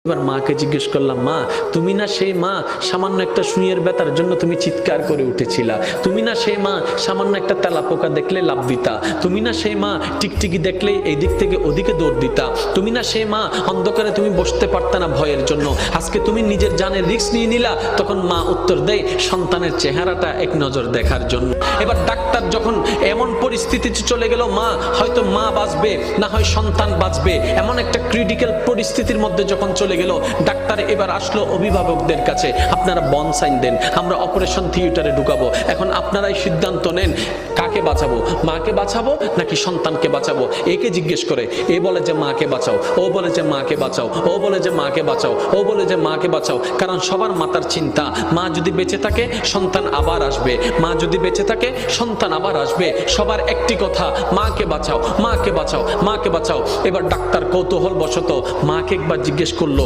এবার মাকে জিজ্ঞেস করলাম, মা তুমি না সেই মা সামান্য একটা সুইয়ের ব্যথার জন্য তুমি চিৎকার করে উঠেছিলা? তুমি না সেই মা সামান্য একটা তেলাপোকা দেখলে লাফ দিতা? তুমি না সেই মা টিকটিকি দেখলে এই দিক থেকে ওদিকে দৌড় দিতা? তুমি না সেই মা অন্ধকারে তুমি বসতে পারতা না ভয়ের জন্য? আজকে তুমি নিজের জানের রিস্ক নিয়ে নিলা। তখন মা উত্তর দেয়, সন্তানের চেহারাটা এক নজর দেখার জন্য। এবার ডাক্তার যখন এমন পরিস্থিতিতে চলে গেল, মা হয়তো মা বাঁচবে না হয় সন্তান বাঁচবে, এমন একটা ক্রিটিক্যাল পরিস্থিতির মধ্যে যখন চলে গেল, ডাক্তার এবার আসলো অভিভাবকদের কাছে, আপনারা বন সাইন দেন, আমরা অপারেশন থিয়েটারে ঢুকাবো। এখন আপনারাই সিদ্ধান্ত নেন, কাকে বাঁচাবো? মাকে বাঁচাবো নাকি সন্তানকে বাঁচাবো? একে জিজ্ঞেস করে, এ বলে যে মাকে বাঁচাও, ও বলে যে মাকে বাঁচাও, ও বলে যে মাকে বাঁচাও, ও বলে যে মাকে বাঁচাও। কারণ সবার মাথার চিন্তা, মা যদি বেঁচে থাকে সন্তান আবার আসবে, মা যদি বেঁচে থাকে সন্তান আবার আসবে। সবার একটি কথা, মাকে বাঁচাও, মাকে বাঁচাও, মাকে বাঁচাও। এবার ডাক্তার কৌতূহল বশত মাকে একবার জিজ্ঞেস করলো,